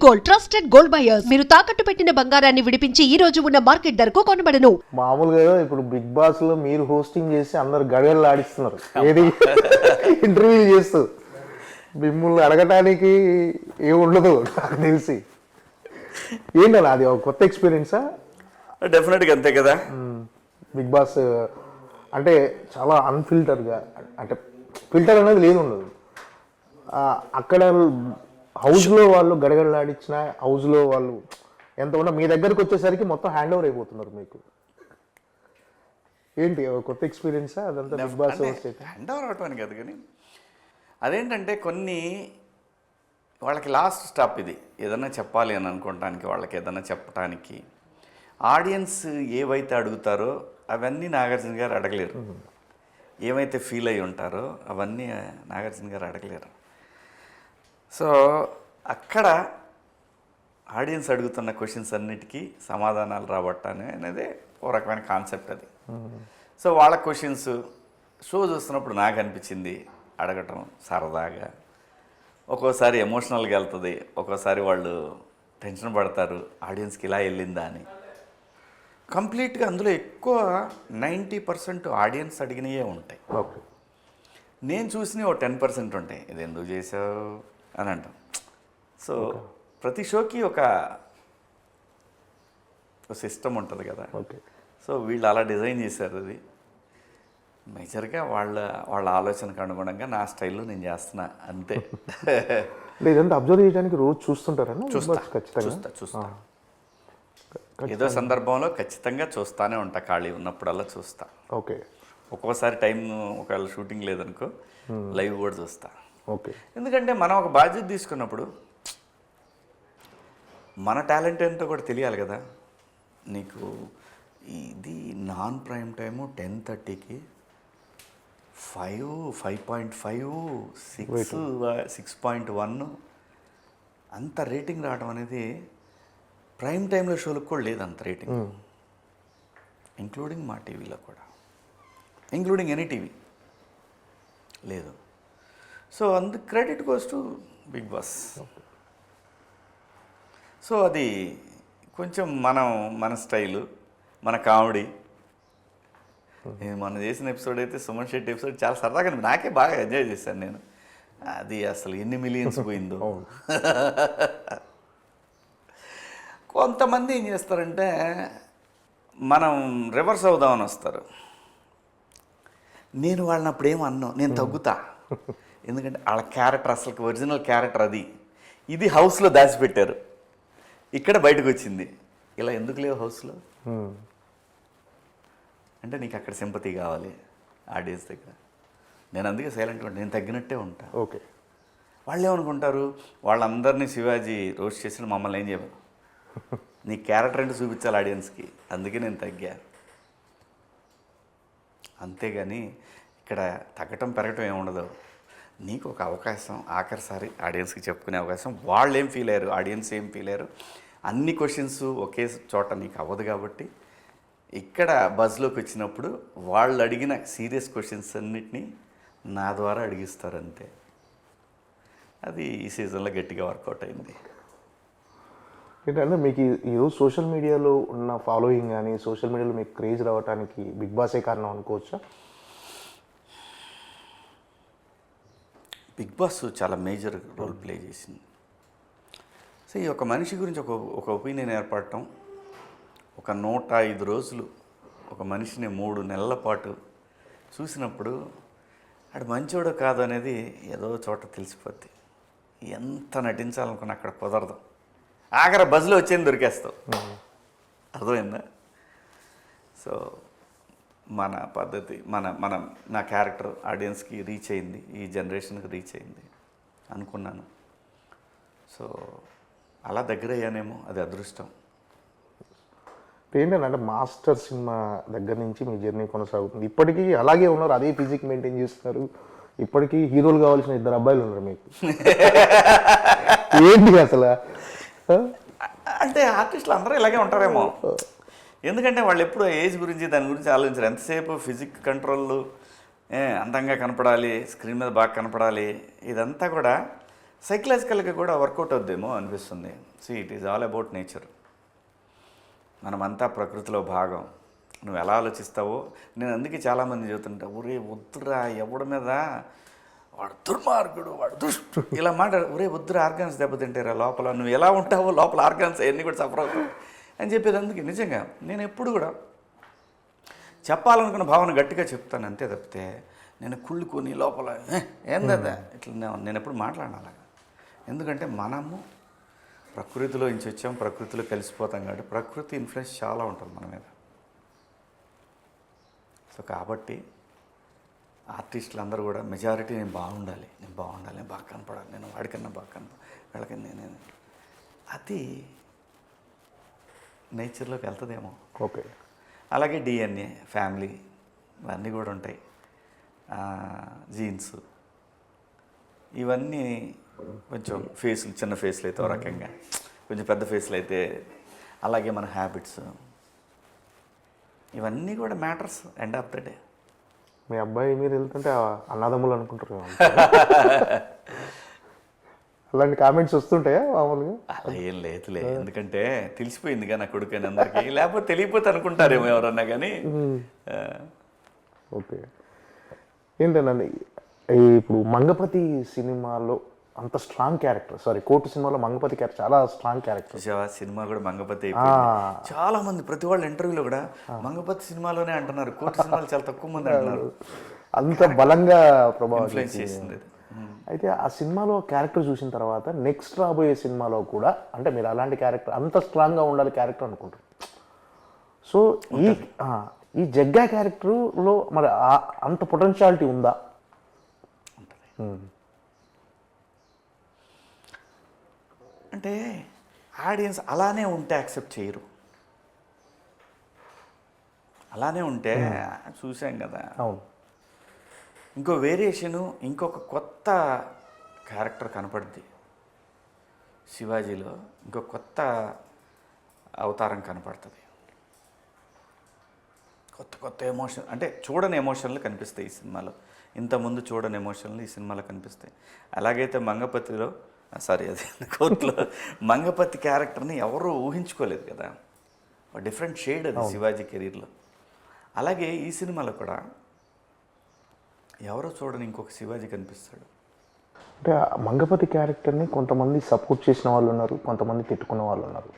Gold trusted gold buyers. మీరు తాకట్టు పెట్టిన బంగారాన్ని విడిపించి ఈ రోజు ఉన్న మార్కెట్ ధరకు కొనబడను. మామూలుగా ఇప్పుడు బిగ్ బాస్ లో మీరు హోస్టింగ్ చేసి అందరు గడగడలు ఆడిస్తున్నారు ఏది ఇంటర్వ్యూ చేస్తూ మిమ్మల్ని అడగటానికి ఏముండదు నాకు తెలిసి. ఏంటన్నా అది ఒక కొత్త ఎక్స్పీరియన్సా? డెఫినెట్గా అంతే కదా. బిగ్ బాస్ అంటే చాలా అన్ఫిల్టర్గా, అంటే ఫిల్టర్ అనేది లేదు ఉండదు. అక్కడ హౌస్లో వాళ్ళు గడగడలాడించిన హౌస్లో వాళ్ళు ఎంత ఉన్నా మీ దగ్గరకు వచ్చేసరికి మొత్తం హ్యాండ్ ఓవర్ అయిపోతున్నారు మీకు. ఏంటి కొత్త ఎక్స్పీరియన్సా అదంతా? బిగ్ బాస్ హ్యాండ్ ఓవర్ అవటం కాదు కానీ అదేంటంటే కొన్ని వాళ్ళకి లాస్ట్ స్టాప్ ఇది. ఏదన్నా చెప్పాలి అని అనుకోవటానికి, వాళ్ళకి ఏదన్నా చెప్పడానికి ఆడియన్స్ ఏవైతే అడుగుతారో అవన్నీ నాగార్జున గారు అడగలేరు. ఏమైతే ఫీల్ అయి ఉంటారో అవన్నీ నాగార్జున గారు అడగలేరు. సో అక్కడ ఆడియన్స్ అడుగుతున్న క్వశ్చన్స్ అన్నిటికీ సమాధానాలు రాబట్టాలి అనేది ఒక రకమైన కాన్సెప్ట్ అది. సో వాళ్ళ క్వశ్చన్స్ షో చూస్తున్నప్పుడు నాకు అనిపించింది అడగటం సరదాగా, ఒక్కోసారి ఎమోషనల్గా వెళ్తుంది, ఒక్కోసారి వాళ్ళు టెన్షన్ పడతారు ఆడియన్స్కి ఇలా వెళ్ళిందా అని. కంప్లీట్గా అందులో ఎక్కువ 90% ఆడియన్స్ అడిగినవే ఉంటాయి. ఓకే, నేను చూసినవి ఒక 10% ఉంటాయి. ఇది ఎందుకు చేసావు అని అంటాం. సో ప్రతి షోకి ఒక సిస్టమ్ ఉంటుంది కదా. ఓకే, సో వీళ్ళు అలా డిజైన్ చేశారు. అది మేజర్గా వాళ్ళ ఆలోచనకు అనుగుణంగా నా స్టైల్లో నేను చేస్తున్నా అంతే. ఇదంతా అబ్జర్వ్ చేయడానికి రోజు చూస్తుంటారని? చూస్తా. ఏదో సందర్భంలో ఖచ్చితంగా చూస్తానే ఉంటా, ఖాళీ ఉన్నప్పుడల్లా చూస్తా. ఓకే, ఒక్కోసారి టైం ఒకవేళ షూటింగ్ లేదనుకో లైవ్ కూడా చూస్తా. ఓకే, ఎందుకంటే మనం ఒక బాధ్యత తీసుకున్నప్పుడు మన టాలెంట్ ఏంటో కూడా తెలియాలి కదా. నీకు ఇది నాన్ ప్రైమ్ టైము 10:30కి 5.5 6.1 అంత రేటింగ్ రావడం అనేది ప్రైమ్ టైంలో షోలకు కూడా లేదు అంత రేటింగ్. ఇంక్లూడింగ్ మా టీవీలో కూడా, ఇంక్లూడింగ్ ఎనీ టీవీ లేదు. సో అందుకు credit goes to Bigg Boss. So అది కొంచెం మన స్టైలు, మన కామెడీ. నేను మొన్న చేసిన ఎపిసోడ్ అయితే సుమన్ శెట్టి ఎపిసోడ్ చాలా సరదాగా నాకే బాగా ఎంజాయ్ చేశాను నేను. అది అసలు ఎన్ని మిలియన్స్ పోయిందో. కొంతమంది ఏం చేస్తారంటే మనం రివర్స్ అవుదామని వస్తారు. నేను వాళ్ళని అప్పుడు ఏమో అన్నాను, నేను తగ్గుతా. ఎందుకంటే వాళ్ళ క్యారెక్టర్ అసలు ఒరిజినల్ క్యారెక్టర్ అది. ఇది హౌస్లో దాచిపెట్టారు, ఇక్కడ బయటకు వచ్చింది. ఇలా ఎందుకు లేవు హౌస్లో అంటే నీకు అక్కడ సింపతి కావాలి ఆడియన్స్ దగ్గర. నేను అందుకే సైలెంట్గా ఉంటాను, నేను తగ్గినట్టే ఉంటా. ఓకే, వాళ్ళు ఏమనుకుంటారు, వాళ్ళందరినీ శివాజీ రోస్ట్ చేసిన మమ్మల్ని ఏం చేయరు, నీ క్యారెక్టర్ అంటే చూపించాలి ఆడియన్స్కి, అందుకే నేను తగ్గా. అంతేగాని ఇక్కడ తగ్గటం పెరగటం ఏముండదు. నీకు ఒక అవకాశం, ఆఖరిసారి ఆడియన్స్కి చెప్పుకునే అవకాశం. వాళ్ళు ఏం ఫీల్ అయ్యారు, ఆడియన్స్ ఏం ఫీల్ అయ్యారు, అన్ని క్వశ్చన్స్ ఒకే చోట నీకు అవ్వదు. కాబట్టి ఇక్కడ బజ్లోకి వచ్చినప్పుడు వాళ్ళు అడిగిన సీరియస్ క్వశ్చన్స్ అన్నిటినీ నా ద్వారా అడిగిస్తారు అంతే. అది ఈ సీజన్లో గట్టిగా వర్కౌట్ అయింది. ఏంటంటే మీకు ఈరోజు సోషల్ మీడియాలో ఉన్న ఫాలోయింగ్ కానీ, సోషల్ మీడియాలో మీకు క్రేజ్ రావడానికి బిగ్ బాసే కారణం అనుకోవచ్చా? బిగ్ బాస్ చాలా మేజర్ రోల్ ప్లే చేసింది. సో ఈ ఒక మనిషి గురించి ఒక ఒపీనియన్ ఏర్పడటం, ఒక 105 రోజులు ఒక మనిషిని 3 నెలల పాటు చూసినప్పుడు ఆడు మంచోడో కాదు అనేది ఏదో చోట తెలిసిపోద్ది. ఎంత నటించాలనుకున్నా అక్కడ కుదరదు. ఆఖరి బజ్లో వచ్చేది దొరికేస్తావు. అర్థమైందా? సో మన పద్ధతి, నా క్యారెక్టర్ ఆడియన్స్కి రీచ్ అయింది, ఈ జనరేషన్కి రీచ్ అయింది అనుకున్నాను. సో అలా దగ్గర అయ్యానేమో, అది అదృష్టం. ఏంటంటే మాస్టర్ సినిమా దగ్గర నుంచి మీ జర్నీ కొనసాగుతుంది. ఇప్పటికీ అలాగే ఉన్నారు, అదే ఫిజిక్ మెయింటైన్ చేస్తున్నారు. ఇప్పటికీ హీరోలు కావాల్సిన 2 అబ్బాయిలు ఉన్నారు మీకు. ఏంటి అసలు? అంటే ఆర్టిస్టులు అందరూ ఇలాగే ఉంటారేమో. ఎందుకంటే వాళ్ళు ఎప్పుడు ఏజ్ గురించి దాని గురించి ఆలోచించారు. ఎంతసేపు ఫిజిక్ కంట్రోల్, అందంగా కనపడాలి, స్క్రీన్ మీద బాగా కనపడాలి, ఇదంతా కూడా సైకలాజికల్గా కూడా వర్కౌట్ అవుద్దేమో అనిపిస్తుంది. It is all about nature. మనమంతా ప్రకృతిలో భాగం. నువ్వు ఎలా ఆలోచిస్తావో, నేను అందుకే చాలామంది చెబుతుంటా, ఒరే వద్దురా ఎవడి మీద వాడు దుర్మార్గుడు, వాడు దుష్టు ఇలా ఒరే వద్దురా ఆర్గాన్స్ దెబ్బతింటారా లోపల, నువ్వు ఎలా ఉంటావో లోపల ఆర్గాన్స్ అవన్నీ కూడా సఫర్ అవుతావు అని చెప్పేది. అందుకే నిజంగా నేను ఎప్పుడు కూడా చెప్పాలనుకున్న భావన గట్టిగా చెప్తాను అంతే తప్పితే నేను కుళ్ళుకొని లోపల ఏందా ఇట్లా నేను ఎప్పుడు మాట్లాడాను అలాగా. ఎందుకంటే మనము ప్రకృతిలో నుంచి వచ్చాం, ప్రకృతిలో కలిసిపోతాం కాబట్టి ప్రకృతి ఇన్ఫ్లుయెన్స్ చాలా ఉంటుంది మన మీద. సో కాబట్టి ఆర్టిస్టులు అందరూ కూడా మెజారిటీ నేను బాగుండాలి, నేను బాగా కనపడాలి, నేను వాడికన్నా బాగా కనపడాలి, వీళ్ళకన్నా నేను అది నేచర్లోకి వెళ్తుందేమో. ఓకే. అలాగే డిఎన్ఏ, ఫ్యామిలీ ఇవన్నీ కూడా ఉంటాయి, జీన్స్ ఇవన్నీ. కొంచెం ఫేస్లు చిన్న ఫేస్లు అయితే ఒక రకంగా, కొంచెం పెద్ద ఫేస్లు అయితే అలాగే మన హ్యాబిట్స్ ఇవన్నీ కూడా matters end of the day. మీ అబ్బాయి మీరు వెళ్తుంటే అన్నదమ్ములు అనుకుంటారు అలాంటి కామెంట్స్ వస్తుంటాయా మామూలుగా? అలా ఏం లేదులే, ఎందుకంటే తెలిసిపోయిందిగా నా కొడుకు అని అందరికీ, లేకపోతే తెలియపోతే అనుకుంటారేమో ఎవరన్నా కానీ. ఓకే. ఏంటండి ఇప్పుడు మంగపతి సినిమాలో అంత స్ట్రాంగ్ క్యారెక్టర్, కోర్టు సినిమాలో మంగపతి క్యారెక్టర్ చాలా స్ట్రాంగ్ క్యారెక్టర్. సినిమా కూడా మంగపతి చాలా మంది ప్రతి వాళ్ళ ఇంటర్వ్యూలో కూడా మంగపతి సినిమాలోనే అంటున్నారు, కోర్టు సినిమాలు చాలా తక్కువ మంది అంటున్నారు. అంత బలంగా ప్రభావం ఇన్ఫ్లుయెన్స్ చేసింది. అయితే ఆ సినిమాలో క్యారెక్టర్ చూసిన తర్వాత నెక్స్ట్ రాబోయే సినిమాలో కూడా అంటే మీరు అలాంటి క్యారెక్టర్ అంత స్ట్రాంగ్గా ఉండాలి క్యారెక్టర్ అనుకుంటారు. సో ఈ జగ్గా క్యారెక్టర్లో మరి అంత పొటెన్షియాలిటీ ఉందా? అంటే ఆడియన్స్ అలానే ఉంటే యాక్సెప్ట్ చేయరు, అలానే ఉంటే చూసాం కదా. అవును. ఇంకో వేరియేషను, ఇంకొక కొత్త క్యారెక్టర్ కనపడుద్ది శివాజీలో, ఇంకో కొత్త అవతారం కనపడుతుంది, కొత్త ఎమోషన్, అంటే చూడని ఎమోషన్లు కనిపిస్తాయి ఈ సినిమాలో. ఇంతకుముందు చూడని ఎమోషన్లు ఈ సినిమాలో కనిపిస్తాయి. అలాగైతే మంగపతిలో కోర్టులో మంగపతి క్యారెక్టర్ని ఎవరూ ఊహించుకోలేదు కదా, డిఫరెంట్ షేడ్ అది శివాజీ కెరీర్లో. అలాగే ఈ సినిమాలో కూడా ఎవరో చూడని ఇంకొక శివాజీ కనిపిస్తాడు. అంటే మంగపతి క్యారెక్టర్ని కొంతమంది సపోర్ట్ చేసిన వాళ్ళు ఉన్నారు, కొంతమంది తిట్టుకునే వాళ్ళు ఉన్నారు.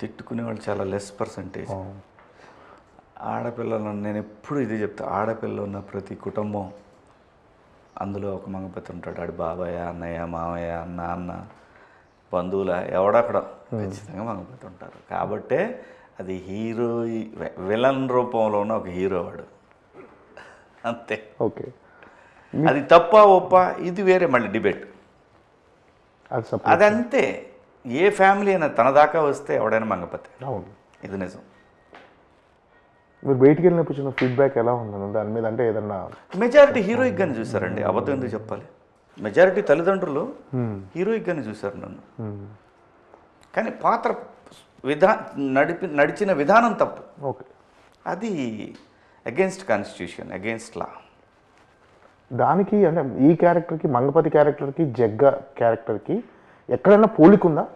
తిట్టుకునే వాళ్ళు చాలా లెస్ పర్సంటేజ్. ఆడపిల్లలు, నేను ఎప్పుడు ఇది చెప్తా, ఆడపిల్లలు ఉన్న ప్రతి కుటుంబం అందులో ఒక మంగపతి ఉంటాడు. ఆడు బాబాయ్, అన్నయ్య, మామయ్య, నాన్న, బంధువుల ఎవడక్కడ ఖచ్చితంగా మంగపతి ఉంటారు. కాబట్టే అది హీరో విలన్ రూపంలో ఉన్న ఒక హీరో వాడు, అంతే. ఓకే. అది తప్ప ఒప్ప ఇది వేరే మళ్ళీ డిబేట్, అదంతే. ఏ ఫ్యామిలీ అయినా తన దాకా వస్తే ఎవడైనా మంగపతి. అవును, ఇది నిజం. మీరు బయటికి వెళ్ళినప్పుడు చిన్న ఫీడ్బ్యాక్ ఎలా ఉందండి దాని మీద? అంటే ఏదన్నా మెజారిటీ హీరోయిక్గానే చూసారండి, అబద్ధం ఎందుకు చెప్పాలి. మెజారిటీ తల్లిదండ్రులు హీరోయిక్గానే చూశారు నన్ను. కానీ పాత్ర నడిచిన విధానం తప్పు. ఓకే. అది అగెన్స్ట్ కాన్స్టిట్యూషన్, అగెన్స్ట్ లా. దానికి అంటే ఈ క్యారెక్టర్కి, మంగపతి క్యారెక్టర్కి, జగ్గా క్యారెక్టర్కి ఎక్కడైనా పోలికుందా?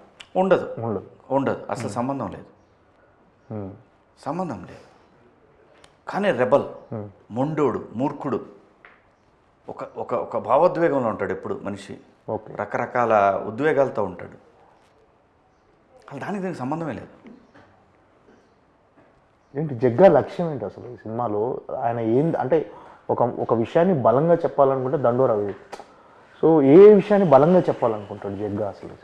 ఉండదు, అసలు సంబంధం లేదు, సంబంధం లేదు. కానీ రెబల్, మొండోడు, మూర్ఖుడు, ఒక భావోద్వేగంలో ఉంటాడు ఎప్పుడు మనిషి. రకరకాల ఉద్వేగాలతో ఉంటాడు. దానికి దీనికి సంబంధమే లేదు. ఏంటి జగ్గా లక్ష్యం ఏంటి అసలు ఈ సినిమాలో? ఆయన ఏం అంటే ఒక విషయాన్ని బలంగా చెప్పాలనుకుంటే దండోరవి. సో ఏ విషయాన్ని బలంగా చెప్పాలనుకుంటాడు జగ్గా అసలు?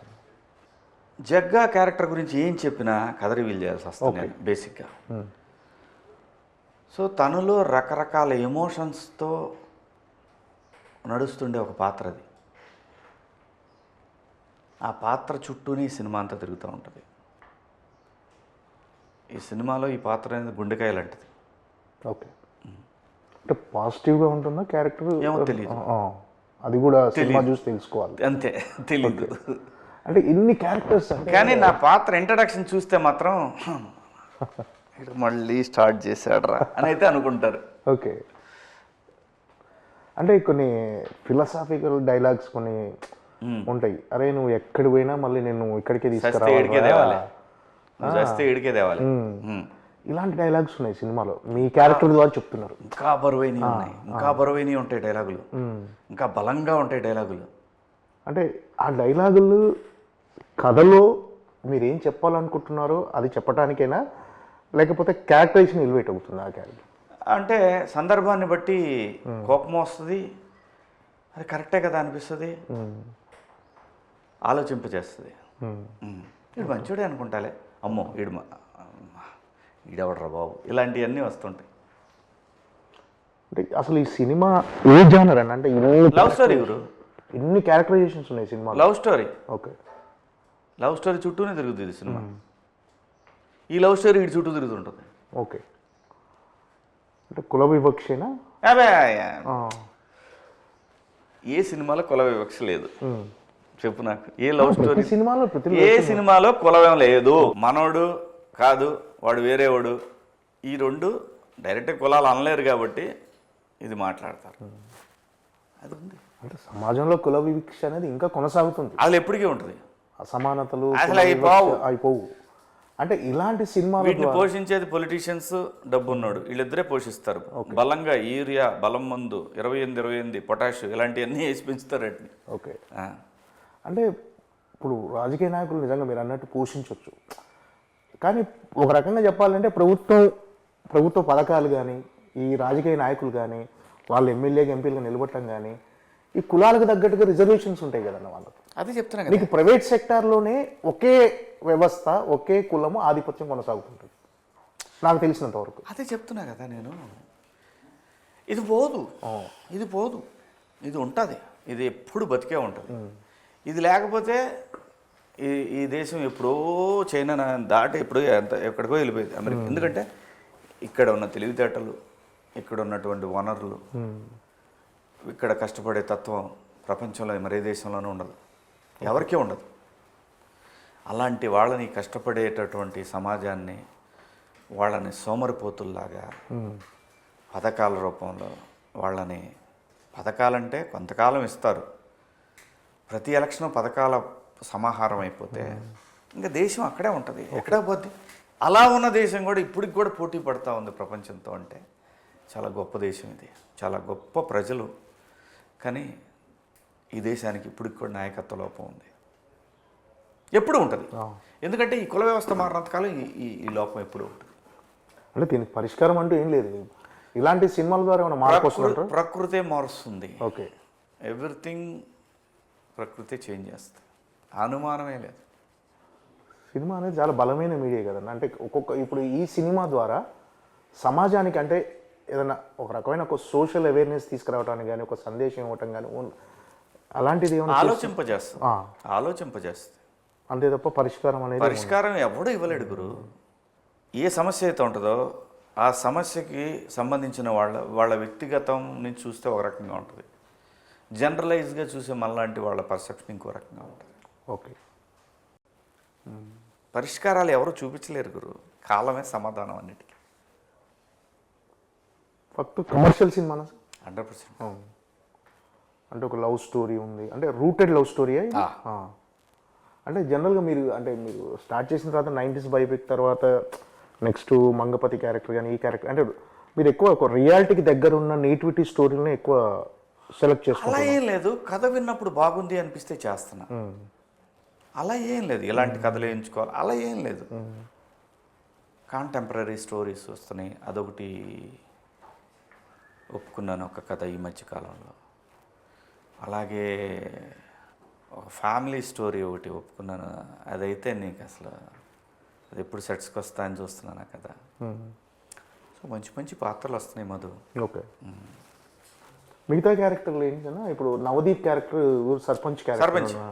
జగ్గా క్యారెక్టర్ గురించి ఏం చెప్పినా కథ రివీల్ చేయాల్సి వస్తుంది బేసిక్గా. సో తనలో రకరకాల ఎమోషన్స్తో నడుస్తుండే ఒక పాత్ర అది. ఆ పాత్ర చుట్టూనే ఈ సినిమా అంతా తిరుగుతూ ఉంటుంది. ఈ సినిమాలో ఈ పాత్ర అనేది గుండెకాయ లాంటిది. ఓకే. అంటే పాజిటివ్గా ఉంటుందా క్యారెక్టర్? ఏమో తెలియదు, అది కూడా సినిమా చూసి తెలుసుకోవాలి. అంతే, తెలీదు. అంటే ఇన్ని క్యారెక్టర్స్ కానీ నా పాత్ర ఇంట్రడక్షన్ చూస్తే మాత్రం మళ్ళీ స్టార్ట్ చేశాడ్రా అని అయితే అనుకుంటారు. ఓకే. అంటే కొన్ని ఫిలాసాఫికల్ డైలాగ్స్ కొన్ని ఉంటాయి. అరే నువ్వు ఎక్కడికి పోయినా మళ్ళీ నేను ఇక్కడికే చస్తే ఏడికే తేవాలి, నువ్వు చస్తే ఏడికే తేవాలి. ఇలాంటి డైలాగ్స్ ఉన్నాయి సినిమాలో. మీ క్యారెక్టర్ ద్వారా చెప్తున్నారు. ఇంకా బరువైనవి ఉన్నాయి, ఇంకా బరువైనవి ఉంటాయి డైలాగులు, ఇంకా బలంగా ఉంటాయి డైలాగులు. అంటే ఆ డైలాగులు కథలో మీరు ఏం చెప్పాలనుకుంటున్నారో అది చెప్పడానికైనా, లేకపోతే క్యారెక్టరైజేషన్ ఎలివేట్ అవుతుంది ఆ క్యారెక్టర్? అంటే సందర్భాన్ని బట్టి కోపం వస్తుంది, అది కరెక్టే కదా అనిపిస్తుంది, ఆలోచింపజేస్తుంది. వీడు మంచోడే అనుకుంటాలే, అమ్మో ఈడెవడరా బాబు, ఇలాంటివన్నీ వస్తుంటాయి. అంటే అసలు ఈ సినిమా ఏ జానర్ అని అంటే లవ్ స్టోరీ గురు, ఇన్ని క్యారెక్టరైజేషన్స్ ఉన్నాయి cinema. Love story. Okay, love story చుట్టూనే తిరుగుతుంది ఇది సినిమా. ఈ లవ్ స్టోరీ వీడి చుట్టూ తిరుగుతుంటుంది. ఓకే, అంటే కుల వివక్షేనా? అదే ఏ సినిమాలో కుల వివక్ష లేదు చెప్పు నాకు. ఏ లవ్ స్టోరీ సినిమాలో ఏ సినిమాలో కులవేం లేదు. మనోడు కాదు వాడు వేరేవాడు, ఈ రెండు డైరెక్ట్ కులాలు అనలేరు కాబట్టి ఇది మాట్లాడతారు. అది ఉంది. అంటే సమాజంలో కుల వివక్ష అనేది ఇంకా కొనసాగుతుంది, అది ఎప్పటికీ ఉంటుంది. అసమానతలు అసలు అయిపోవు. అంటే ఇలాంటి సినిమాలు వీటిని పోషించేది పొలిటీషియన్స్, డబ్బు ఉన్నాడు, వీళ్ళిద్దరే పోషిస్తారు. బలంగా యూరియా, బలం మందు, 28 పొటాష్ ఇలాంటివన్నీ వేసి పెంచుతారు వాటిని. ఓకే, అంటే ఇప్పుడు రాజకీయ నాయకులు నిజంగా మీరు అన్నట్టు పోషించవచ్చు, కానీ ఒక రకంగా చెప్పాలంటే ప్రభుత్వ పథకాలు కానీ ఈ రాజకీయ నాయకులు కానీ వాళ్ళు ఎమ్మెల్యేగా ఎంపీలుగా నిలబడటం కానీ ఈ కులాలకు తగ్గట్టుగా రిజర్వేషన్స్ ఉంటాయి కదన్న వాళ్ళకు. అదే చెప్తున్నా కదా, నీకు ప్రైవేట్ సెక్టార్లోనే ఒకే వ్యవస్థ, ఒకే కులము ఆధిపత్యం కొనసాగుతుంటుంది నాకు తెలిసినంత వరకు. అదే చెప్తున్నా కదా నేను. ఇది పోదు, ఇది పోదు, ఇది ఉంటుంది, ఇది ఎప్పుడు బతికే ఉంటుంది. ఇది లేకపోతే ఈ దేశం ఎప్పుడో చైనా దాటి ఎప్పుడో ఎక్కడికో వెళ్ళిపోయింది అమెరికా. ఎందుకంటే ఇక్కడ ఉన్న తెలివితేటలు, ఇక్కడ ఉన్నటువంటి వనరులు, ఇక్కడ కష్టపడే తత్వం ప్రపంచంలో మరే దేశంలోనూ ఉండదు, ఎవరికీ ఉండదు. అలాంటి వాళ్ళని, కష్టపడేటటువంటి సమాజాన్ని వాళ్ళని సోమరిపోతుల్లాగా పథకాల రూపంలో వాళ్ళని, పథకాలంటే కొంతకాలం ఇస్తారు, ప్రతి ఎలక్షన్ పథకాల సమాహారం అయిపోతే ఇంకా దేశం అక్కడే ఉంటుంది, ఎక్కడే పోద్ది. అలా ఉన్న దేశం కూడా ఇప్పటికి కూడా పోటీ పడుతూ ఉంది ప్రపంచంతో. అంటే చాలా గొప్ప దేశం ఇది, చాలా గొప్ప ప్రజలు, కానీ ఈ దేశానికి ఇప్పటికి కూడా నాయకత్వ లోపం ఉంది, ఎప్పుడు ఉంటుంది. ఎందుకంటే ఈ కుల వ్యవస్థ మారినంతకాలం ఈ లోపం ఎప్పుడు ఉంటుంది. అంటే దీనికి పరిష్కారం అంటూ ఏం లేదు. ఇలాంటి సినిమాల ద్వారా ఏమైనా మార్పు వస్తుందంటారా? ప్రకృతే మారుస్తుంది. ఓకే, ఎవ్రీథింగ్ ప్రకృతి చేంజ్ చేస్తుంది, అనుమానమే లేదు. సినిమా అనేది చాలా బలమైన మీడియా కదండి. అంటే ఇప్పుడు ఈ సినిమా ద్వారా సమాజానికి అంటే ఏదైనా ఒక రకమైన ఒక సోషల్ అవేర్నెస్ తీసుకురావడానికి కానీ, ఒక సందేశం ఇవ్వటం కానీ అలాంటిది ఏమైనా ఆలోచింపజేస్తుంది అంతే తప్ప పరిష్కారం ఎవడూ ఇవ్వలేడు గురు. ఏ సమస్య అయితే ఉంటుందో ఆ సమస్యకి సంబంధించిన వాళ్ళ వ్యక్తిగతం నుంచి చూస్తే ఒక రకంగా ఉంటుంది, జనరలైజ్గా చూసే మనలాంటి వాళ్ళ పర్సెప్షన్ ఇంకో రకంగా ఉంటుంది. ఓకే, పరిష్కారాలు ఎవరు చూపించలేరు గురు, కాలమే సమాధానం అన్నిటికీ. ఫస్ట్ కమర్షియల్ సినిమానా? 100%. అంటే ఒక లవ్ స్టోరీ ఉంది, అంటే రూటెడ్ లవ్ స్టోరీ. అంటే జనరల్గా మీరు స్టార్ట్ చేసిన తర్వాత 90s బయోపిక్ తర్వాత నెక్స్ట్ మంగపతి క్యారెక్టర్ కానీ ఈ క్యారెక్టర్ అంటే మీరు ఎక్కువ ఒక రియాలిటీకి దగ్గర ఉన్న నేటివిటీ స్టోరీని ఎక్కువ సెలెక్ట్ చేసుకుంటారు? అలా ఏం లేదు, కథ విన్నప్పుడు బాగుంది అనిపిస్తే చేస్తున్నా, అలా ఏం లేదు. ఎలాంటి కథలు ఎంచుకోవాలి అలా ఏం లేదు. కాంటెంపరీ స్టోరీస్ వస్తున్నాయి, అదొకటి ఒప్పుకున్నాను ఒక కథ ఈ మధ్యకాలంలో. అలాగే ఒక ఫ్యామిలీ స్టోరీ ఒకటి ఒప్పుకున్నాను, అదైతే నీకు అసలు అది ఎప్పుడు సెట్స్కి వస్తా అని చూస్తున్నాను ఆ కథ. సో మంచి మంచి పాత్రలు వస్తున్నాయి మధు. ఓకే, మిగతా క్యారెక్టర్లు ఏంటన్నా ఇప్పుడు నవదీప్ క్యారెక్టర్ సర్పంచ్ క్యారెక్టర్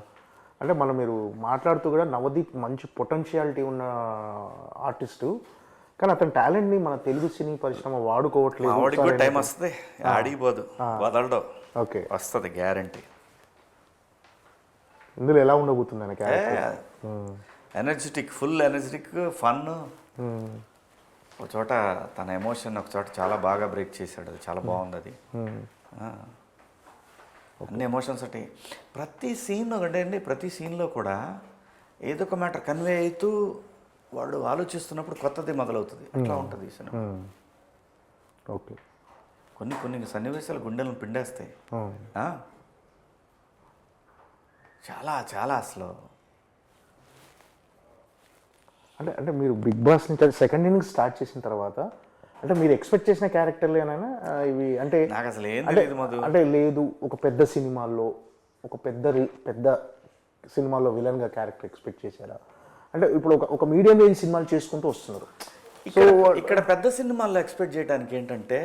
అంటే మీరు మాట్లాడుతూ కూడా నవదీప్ మంచి పొటెన్షియాలిటీ ఉన్న ఆర్టిస్టు, కానీ అతని టాలెంట్ని మన తెలుగు సినీ పరిశ్రమ వాడుకోవట్లేదు. టైం వస్తుంది, ఆడిపోదు, వదలడం. ఓకే, వస్తుంది గ్యారంటీ. ఇందులో ఎలా ఉండబోతుంది ఆయన character? Energetic, full energetic, fun. ఒక చోట తన ఎమోషన్ ఒక చోట చాలా బాగా బ్రేక్ చేశాడు, అది చాలా బాగుంది. అది అన్ని ఎమోషన్స్ ఉంటాయి. ప్రతి సీన్ ఒకటే అండి, ప్రతి సీన్లో కూడా ఏదో ఒక మ్యాటర్ కన్వే అవుతూ వాళ్ళు ఆలోచిస్తున్నప్పుడు కొత్తది మొదలవుతుంది. అట్లా ఉంటుంది ఈ సినిమా. ఓకే. కొన్ని సన్నివేశాలు గుండెలను పిండేస్తాయి. ఆ? చాలా చాలా అసలు అంటే మీరు బిగ్ బాస్ నుంచి సెకండ్ ఇన్నింగ్స్ స్టార్ట్ చేసిన తర్వాత అంటే మీరు ఎక్స్పెక్ట్ చేసిన క్యారెక్టర్లేనా ఇవి? అంటే నాకు అసలు ఏం తెలియదు మధు. అంటే లేదు, ఒక పెద్ద సినిమాల్లో ఒక పెద్ద సినిమాల్లో విలన్గా క్యారెక్టర్ ఎక్స్పెక్ట్ చేశారా? అంటే ఇప్పుడు ఒక మీడియం రేంజ్ సినిమాలు చేసుకుంటూ వస్తున్నారు. ఇక్కడ పెద్ద సినిమాల్లో ఎక్స్పెక్ట్ చేయడానికి ఏంటంటే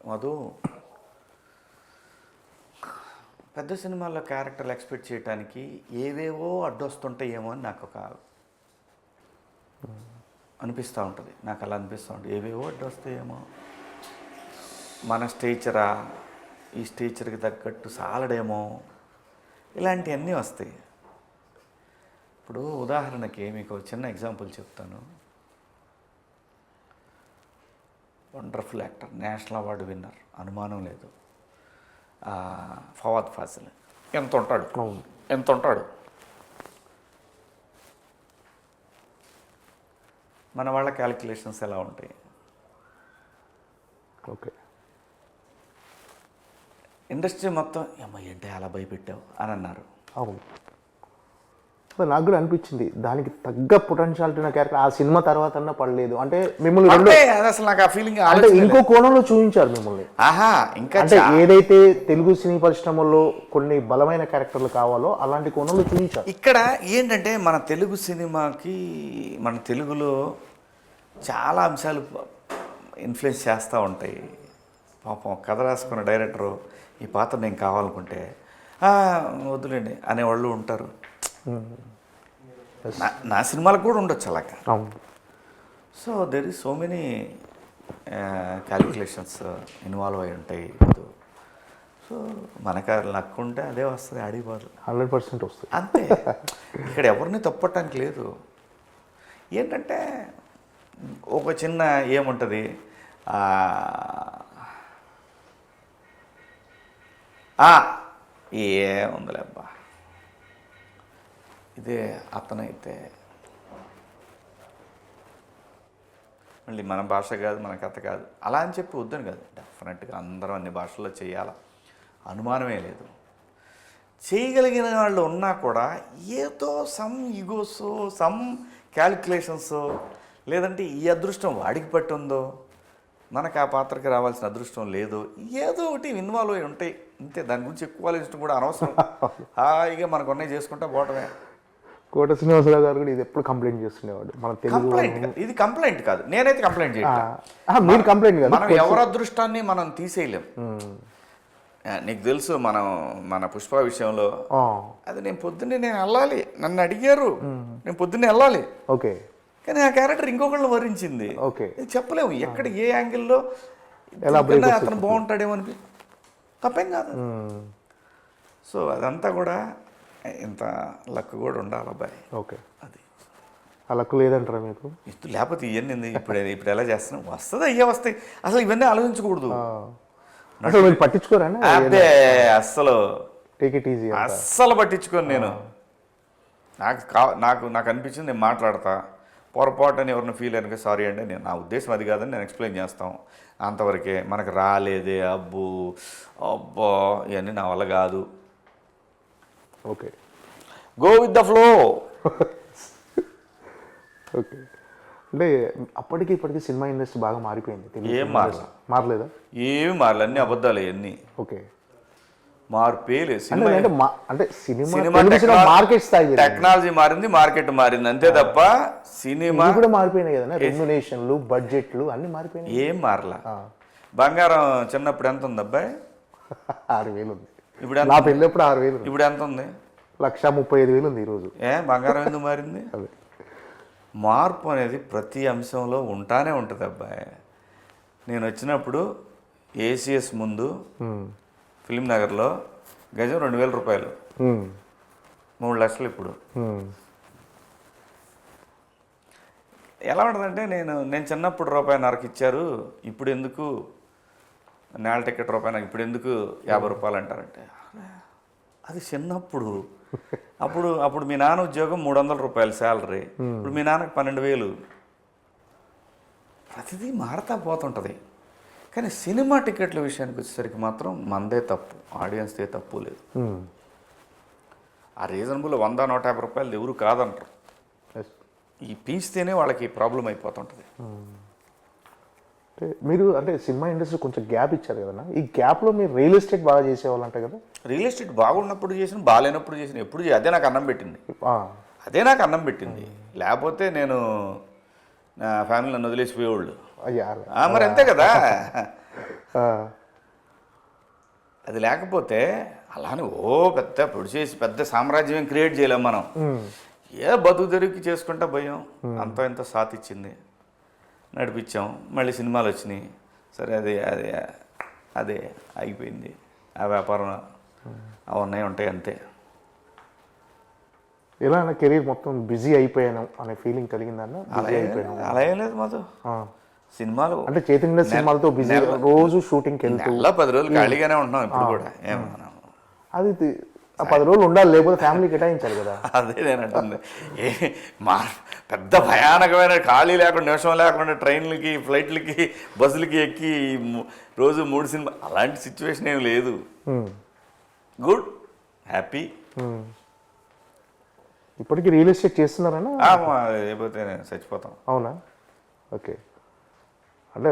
మధు, పెద్ద సినిమాల్లో క్యారెక్టర్లు ఎక్స్పెక్ట్ చేయడానికి ఏవేవో అడ్డొస్తుంటాయేమో అని నాకు ఒక అనిపిస్తూ ఉంటుంది. నాకు అలా అనిపిస్తూ ఉంటుంది, ఏవేవో అడ్డొస్తాయేమో, మన స్టేచరా ఈ స్టేచర్కి తగ్గట్టు సాలడేమో, ఇలాంటివన్నీ వస్తాయి. ఇప్పుడు ఉదాహరణకి మీకు చిన్న ఎగ్జాంపుల్ చెప్తాను. Wonderful actor, national award winner, అనుమానం లేదు, ఫవాద్ ఫాసిల్ ఎంత ఉంటాడు. మన వాళ్ళ క్యాలిక్యులేషన్స్ ఎలా ఉంటాయి? ఓకే. ఇండస్ట్రీ మొత్తం అమ్మ ఏంటి అలా భయపెట్టావు అని అన్నారు. అవును, నాకు కూడా అనిపించింది దానికి తగ్గ పొటెన్షియాలిటీ ఉన్న క్యారెక్టర్ ఆ సినిమా తర్వాత అన్నా పడలేదు. అంటే మిమ్మల్ని అసలు నాకు ఆ ఫీలింగ్ అంటే ఇంకో కోణంలో చూపించారు మిమ్మల్ని. ఇంకా అంటే ఏదైతే తెలుగు సినీ పరిశ్రమలో కొన్ని బలమైన క్యారెక్టర్లు కావాలో అలాంటి కోణంలో చూపించారు. ఇక్కడ ఏంటంటే మన తెలుగు సినిమాకి, మన తెలుగులో చాలా అంశాలు ఇన్ఫ్లుయెన్స్ చేస్తూ ఉంటాయి. పాపం కథ రాసుకున్న డైరెక్టరు ఈ పాత్ర నేను కావాలనుకుంటే వద్దులేండి అనేవాళ్ళు ఉంటారు. నా సినిమాలకు కూడా ఉండొచ్చు అలాగా. So there is so many calculations involve అయి ఉంటాయి. సో మనకు లక్ ఉంటే అదే వస్తుంది, ఆడిపోదు 100% వస్తుంది అంతే. ఇక్కడ ఎవరిని తప్పటానికి లేదు. ఏంటంటే ఒక చిన్న ఏముంటుంది, ఏముందిలే అబ్బా ఇదే అతనైతే మళ్ళీ మన భాష కాదు, మన కథ కాదు అలా అని చెప్పి వద్దని కాదు. డెఫినెట్గా అందరం అన్ని భాషల్లో చేయాలా, అనుమానమే లేదు. చేయగలిగిన వాళ్ళు ఉన్నా కూడా ఏదో సమ్ ఈగోసో, సమ్ క్యాలిక్యులేషన్సో, లేదంటే ఈ అదృష్టం వాడికి పట్టి ఉందో, మనకు ఆ పాత్రకి రావాల్సిన అదృష్టం లేదు, ఏదో ఒకటి ఇన్వాల్వ్ అయి ఉంటాయి అంతే. దాని గురించి ఎక్కువ ఆలోచించడం కూడా అనవసరం. హాయిగా మనకు ఉన్నాయి చేసుకుంటా పోవటమే. కోట శ్రీనివాసరావు గారు కూడా ఇది ఎప్పుడు కంప్లైంట్ చేస్తుండేవాడు. మన కంప్లైంట్, ఇది కంప్లైంట్ కాదు, నేనైతే కంప్లైంట్ చేయను. మీరు కంప్లైంట్ కాదు, మనం ఎవరి అదృష్టాన్ని మనం తీసేయలేం. నీకు తెలుసు మన పుష్ప విషయంలో అది నేను పొద్దున్నే వెళ్ళాలి, నన్ను అడిగారు, నేను పొద్దున్నే వెళ్ళాలి. ఓకే. కానీ ఆ క్యారెక్టర్ ఇంకొకళ్ళు వరించింది. ఓకే. చెప్పలేము ఎక్కడ ఏ యాంగిల్లో అతను బాగుంటాడేమో అని. తప్పేం కాదు. సో అదంతా కూడా ఇంత లక్ కూడా ఉండాలి అబ్బాయి. ఓకే. అది ఆ లక్ లేదంటారా మీకు? లేకపోతే ఇవన్నీ ఇప్పుడు ఎలా చేస్తున్నాం, వస్తుంది అయ్యే వస్తాయి. అసలు ఇవన్నీ ఆలోచించకూడదు. అసలు మీరు పట్టించుకోరా? అదే అస్సలు టేక్ ఇట్ ఈజీ. అస్సలు పట్టించుకోను నేను. నాకు అనిపించింది నేను మాట్లాడతా, పొరపాటు అని ఎవరిని ఫీల్ అయినా సారీ అండి, నేను నా ఉద్దేశం అది కాదని నేను ఎక్స్ప్లెయిన్ చేస్తాం, అంతవరకే. మనకు రాలేదే అబ్బో ఇవన్నీ నా వల్ల కాదు. Okay, go with the flow. Okay. అంటే అప్పటికి ఇప్పటికి సినిమా ఇండస్ట్రీ బాగా మారిపోయింది. ఏం మారలేదా? ఏమి మారలే, అన్నీ అబద్ధాలు ఇవన్నీ. ఓకే. మార్పేలే. అంటే సినిమా మార్కెట్ స్థాయి టెక్నాలజీ మారింది, మార్కెట్ మారింది, అంతే తప్ప సినిమా కూడా మారిపోయినాయి కదా. రెమ్యునేషన్లు, బడ్జెట్లు అన్ని మారిపోయినాయి. ఏం మారలా. బంగారం చిన్నప్పుడు ఎంత ఉంది అబ్బాయి? 6,000 ఉంది. ఇప్పుడు నా పెళ్ళప్పుడు 6,000. ఇప్పుడు ఎంత ఉంది? 1,35,000 ఉంది ఈరోజు. బంగారం ఎందుకు మారింది? అదే మార్పు అనేది ప్రతి అంశంలో ఉంటానే ఉంటుంది అబ్బాయి. నేను వచ్చినప్పుడు ఏసీఎస్ ముందు ఫిలిం నగర్లో గజం 2,000 రూపాయలు, 3 లక్షలు. ఇప్పుడు ఎలా ఉంటుందంటే నేను చిన్నప్పుడు ₹1.5 ఇచ్చారు, ఇప్పుడు ఎందుకు నేల టికెట్ రూపాయలు ఇప్పుడు ఎందుకు 50 రూపాయలు అంటారంటే అది చిన్నప్పుడు అప్పుడు అప్పుడు మీ నాన్న ఉద్యోగం 300 రూపాయలు శాలరీ, ఇప్పుడు మీ నాన్నకు 12,000. ప్రతిదీ మారుతా పోతుంటుంది. కానీ సినిమా టికెట్ల విషయానికి వచ్చేసరికి మాత్రం మనదే తప్పు, ఆడియన్స్దే తప్పు లేదు. ఆ రీజనబుల్ 100-150 రూపాయలు ఎవరు కాదంటారు. ఈ పీచితేనే వాళ్ళకి ప్రాబ్లం అయిపోతుంటుంది. అంటే మీరు అంటే సినిమా ఇండస్ట్రీ కొంచెం గ్యాప్ ఇచ్చారు కదన్నా, ఈ గ్యాప్లో మీరు రియల్ ఎస్టేట్ బాగా చేసేవాళ్ళంట కదా? రియల్ ఎస్టేట్ బాగున్నప్పుడు చేసిన, బాగాలేనప్పుడు చేసిన, ఎప్పుడు అదే నాకు అన్నం పెట్టింది. అదే నాకు అన్నం పెట్టింది. లేకపోతే నేను నా ఫ్యామిలీ నన్ను వదిలేసిపోయేవాళ్ళు. అయ్యా మరి అంతే కదా. అది లేకపోతే అలానే పెద్ద పొడిచేసి పెద్ద సామ్రాజ్యం క్రియేట్ చేయలేం మనం. ఏ బతుకు తెరువుకి చేసుకుంటా పోయాం. అంత ఎంత సాత్ ఇచ్చింది, నడిపించాం. మళ్ళీ సినిమాలు వచ్చినాయి, సరే అదే అదే అదే అయిపోయింది. ఆ వ్యాపారం అవన్నీ ఉంటాయి అంతే. ఎలా అన్న కెరీర్ మొత్తం బిజీ అయిపోయాను అనే ఫీలింగ్ కలిగిందన్న? అలా ఏం లేదు మాతో. సినిమాలు అంటే చైతన్య సినిమాలతో బిజీ, రోజు షూటింగ్కి వెళ్తూ 10 రోజులు ఖాళీగానే ఉంటున్నాం ఇప్పుడు కూడా. ఏమన్నా అది 10 రోజులు ఉండాలి, లేకపోతే ఫ్యామిలీ కేటాయించాలి కదా. అదే నేను అంటుంది. మా పెద్ద భయానకమైన ఖాళీ లేకుండా, నిమిషం లేకుండా ట్రైన్లకి, ఫ్లైట్లకి, బస్సులకి ఎక్కి రోజు 3 సినిమా, అలాంటి సిచ్యువేషన్ ఏం లేదు. Good, happy. ఇప్పటికీ రియల్ ఎస్టేట్ చేస్తున్నారన్నా? లేకపోతే చచ్చిపోతాం. అవునా? ఓకే. అంటే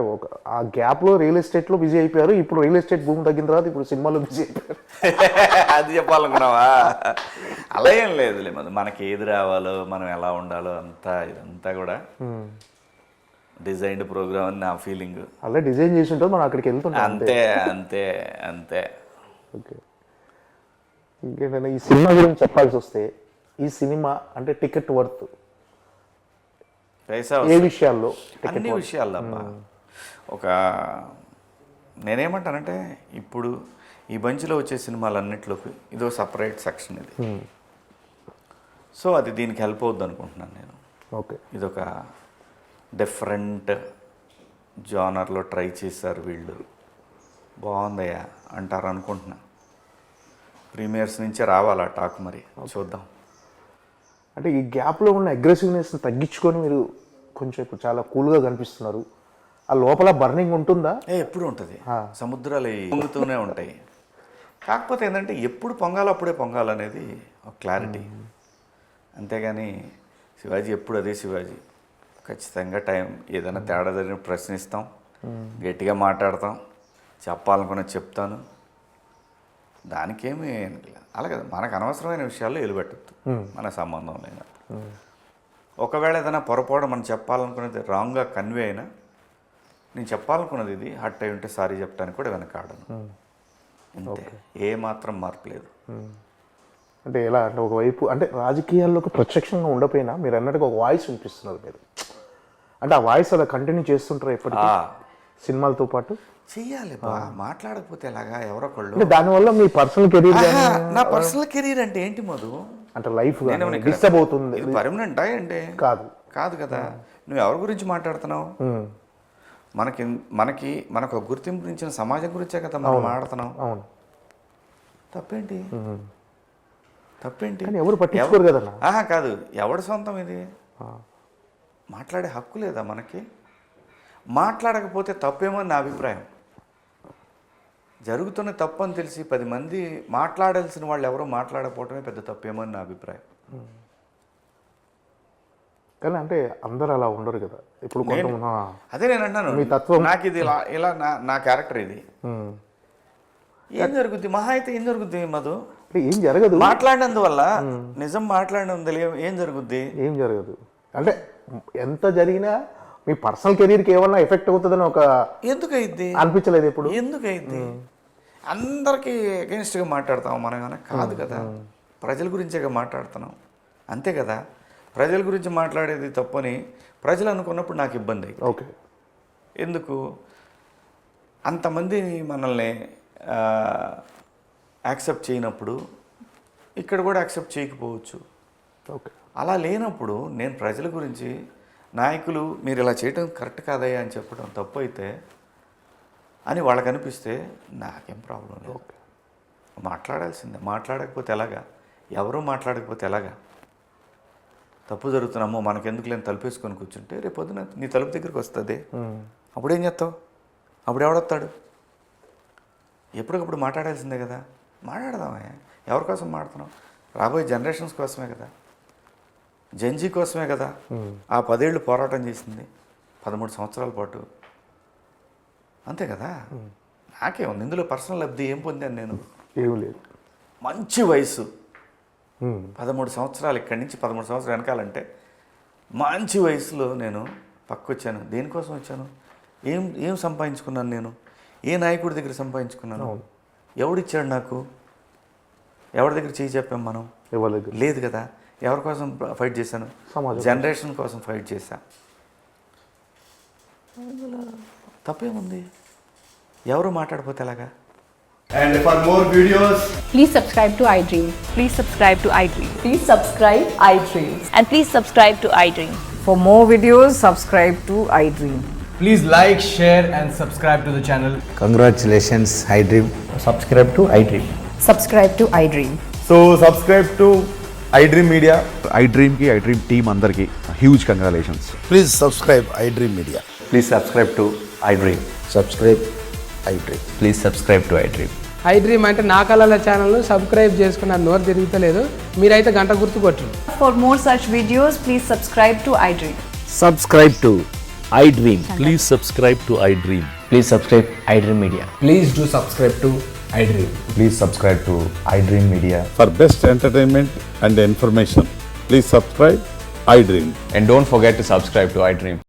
ఆ గ్యాప్లో రియల్ ఎస్టేట్లో బిజీ అయిపోయారు, ఇప్పుడు రియల్ ఎస్టేట్ భూమి తగ్గిన తర్వాత ఇప్పుడు సినిమాలో బిజీ అయిపోయారు. అది చెప్పాలనుకున్నావా? అలా ఏం లేదులే. మనకి ఏది రావాలో, మనం ఎలా ఉండాలో అంతా ఇదంతా కూడా డిజైన్డ్ ప్రోగ్రామ్ అని నా ఫీలింగ్. అలా డిజైన్ చేసి ఉంటుంది, మనం అక్కడికి వెళ్తుంటాం. అంతే అంతే అంతే. ఓకే. ఇంకేంటంటే ఈ సినిమా గురించి చెప్పాల్సి వస్తే, ఈ సినిమా అంటే టికెట్ వర్త్ ఏ విషయాల్లో? అన్ని విషయాల్లో అమ్మా. నేనేమంటానంటే ఇప్పుడు ఈ బంచ్లో వచ్చే సినిమాలన్నింటిలోకి ఇదో సపరేట్ సెక్షన్ ఇది. సో అది దీనికి హెల్ప్ అవుద్ది అనుకుంటున్నాను నేను. ఓకే. ఇదొక డిఫరెంట్ జానర్లో ట్రై చేశారు వీళ్ళు, బాగుందయ్యా అంటారు అనుకుంటున్నా. ప్రీమియర్స్ నుంచే రావాలా టాక్, మరి చూద్దాం. అంటే ఈ గ్యాప్లో ఉన్న అగ్రెసివ్నెస్ని తగ్గించుకొని మీరు కొంచెం ఇప్పుడు చాలా కూల్గా కనిపిస్తున్నారు. ఆ లోపల బర్నింగ్ ఉంటుందా? ఎప్పుడు ఉంటుంది. సముద్రాలు పొంగుతూనే ఉంటాయి. కాకపోతే ఏంటంటే ఎప్పుడు పొంగాలో అప్పుడే పొంగాలనేది ఒక క్లారిటీ. అంతేగాని శివాజీ ఎప్పుడు అదే శివాజీ. ఖచ్చితంగా టైం ఏదైనా తేడా జరిగిన ప్రశ్నిస్తాం, గట్టిగా మాట్లాడతాం, చెప్పాలనుకున్నది చెప్తాను. దానికేమీ అలాగే మనకు అనవసరమైన విషయాల్లో ఎలుబెట్టద్దు, మన సంబంధం లేన. ఒకవేళ ఏదైనా పొరపాటు మనం చెప్పాలనుకున్నది రాంగ్గా కన్వే అయినా, నేను చెప్పాలనుకున్నది ఇది హట్ అయి ఉంటే సారీ చెప్పడానికి కూడా వెనకాడను. అంతే, ఏ మాత్రం మార్పు లేదు. అంటే ఎలా అంటే ఒకవైపు అంటే రాజకీయాల్లోకి ప్రత్యక్షంగా ఉండకపోయినా మీరు అన్నట్టుగా ఒక వాయిస్ వినిపిస్తున్నారు మీరు. అంటే ఆ వాయిస్ అలా కంటిన్యూ చేస్తుంటారు ఎప్పటికీ సినిమాలతో పాటు? చెయ్యాలి బా, మాట్లాడకపోతే ఎలాగా? ఎవరొకళ్ళు. అంటే దానివల్ల మీ పర్సనల్ కెరీర్, నా పర్సనల్ కెరీర్ అంటే ఏంటి మధు? అంటే లైఫ్ డిస్టర్బ్ అవుతుంది. ఇది పర్మనెంటా ఏంటి? కాదు కాదు కదా. నువ్వు ఎవరి గురించి మాట్లాడుతున్నావు? మనకు ఒక గుర్తింపు ఇచ్చిన సమాజం గురించే కదా మనం మాట్లాడుతున్నాం. అవును. తప్పేంటి? తప్పేంటి? ఎవరు పట్టించుకోరు కదా. కాదు, ఎవడి సొంతం ఇది? మాట్లాడే హక్కు లేదా మనకి? మాట్లాడకపోతే తప్పేమో అని నా అభిప్రాయం. జరుగుతున్న తప్పు అని తెలిసి 10 మంది మాట్లాడాల్సిన వాళ్ళు ఎవరో మాట్లాడకపోవటమే పెద్ద తప్పేమో అని నా అభిప్రాయం. కానీ అంటే అందరూ అలా ఉండరు కదా. ఇప్పుడు అదే నేను అంటున్నాను, మీ తత్వం, నాకు ఇది ఇలా నా క్యారెక్టర్ ఇది. ఏం జరుగుద్ది? మహా అయితే ఏం జరుగుద్ది మధు? ఏం జరగదు. మాట్లాడినందువల్ల, నిజం మాట్లాడినందువల్ల ఏం జరుగుద్ది? ఏం జరగదు. అంటే ఎంత జరిగినా మీ పర్సనల్ కెరీర్కి ఏమన్నా ఎఫెక్ట్ అవుతుందని ఒక ఎందుకు అయింది అనిపించలేదు ఇప్పుడు? ఎందుకు అయింది? అందరికీ అగెన్స్ట్గా మాట్లాడతాం మనం ఏమైనా? కాదు కదా. ప్రజల గురించేగా మాట్లాడుతున్నాం, అంతే కదా. ప్రజల గురించి మాట్లాడేది తప్పని ప్రజలు అనుకున్నప్పుడు నాకు ఇబ్బంది అయింది. ఓకే. ఎందుకు? అంతమంది మనల్ని యాక్సెప్ట్ చేయనప్పుడు ఇక్కడ కూడా యాక్సెప్ట్ చేయకపోవచ్చు. ఓకే. అలా లేనప్పుడు నేను ప్రజల గురించి, నాయకులు మీరు ఇలా చేయటం కరెక్ట్ కాదయ్యా అని చెప్పడం తప్పు అయితే అని వాళ్ళకి అనిపిస్తే నాకేం ప్రాబ్లం లేదు. మాట్లాడాల్సిందే. మాట్లాడకపోతే ఎలాగా? ఎవరూ మాట్లాడకపోతే ఎలాగా? తప్పు జరుగుతున్నామో మనకెందుకు లేని తలుపేసుకొని కూర్చుంటే రేపు పొద్దున నీ తలుపు దగ్గరికి వస్తుంది. అప్పుడేం చేస్తావు? అప్పుడు ఎవడొస్తాడు? ఎప్పటికప్పుడు మాట్లాడాల్సిందే కదా. మాట్లాడదామే. ఎవరి కోసం మాట్లాడుతున్నాం? రాబోయే జనరేషన్స్ కోసమే కదా, జెన్జీ కోసమే కదా. ఆ 10 ఏళ్ళు పోరాటం చేసింది, 13 సంవత్సరాల పాటు, అంతే కదా. నాకేముంది ఇందులో పర్సనల్ లబ్ధి? ఏం పొందాను నేను? ఏం లేదు. మంచి వయసు 13 సంవత్సరాలు, ఇక్కడి నుంచి 13 సంవత్సరాలు వెనకాలంటే మంచి వయసులో నేను పక్కొచ్చాను. దేనికోసం వచ్చాను? ఏం సంపాదించుకున్నాను నేను? ఏ నాయకుడి దగ్గర సంపాదించుకున్నాను? ఎవడిచ్చాడు నాకు? ఎవరి దగ్గర చేయి చెప్పాం మనం? ఎవరి దగ్గర లేదు కదా. ఎవరి కోసం ఫైట్ చేశాను? జనరేషన్ కోసం ఫైట్ చేశా. తప్పేముంది? ఎవరు మాట్లాడిపోతే ఎలాగా? And for more videos, Please subscribe to iDream. Please subscribe to iDream. Please subscribe iDream. And please subscribe to iDream. For more videos, subscribe to iDream. please like, share and subscribe to the channel. Congratulations, iDream. Subscribe to iDream. Subscribe to iDream. So subscribe to iDream Media. iDream ki iDream team andarki huge congratulations. Please subscribe iDream Media. Please subscribe to iDream. Subscribe iDream. Please subscribe to iDream. iDream అంటే నా కళల ఛానల్ను subscribe చేసుకున్న నోరు తిరుగుతలేదు. మీరైతే గంట గుర్తు కొట్టండి. For more such videos, please subscribe to iDream. Subscribe to iDream. Please subscribe to iDream. Please subscribe iDream Media. Please do subscribe to iDream. Please subscribe to iDream Media. For best entertainment and information, please subscribe iDream. And don't forget to subscribe to iDream.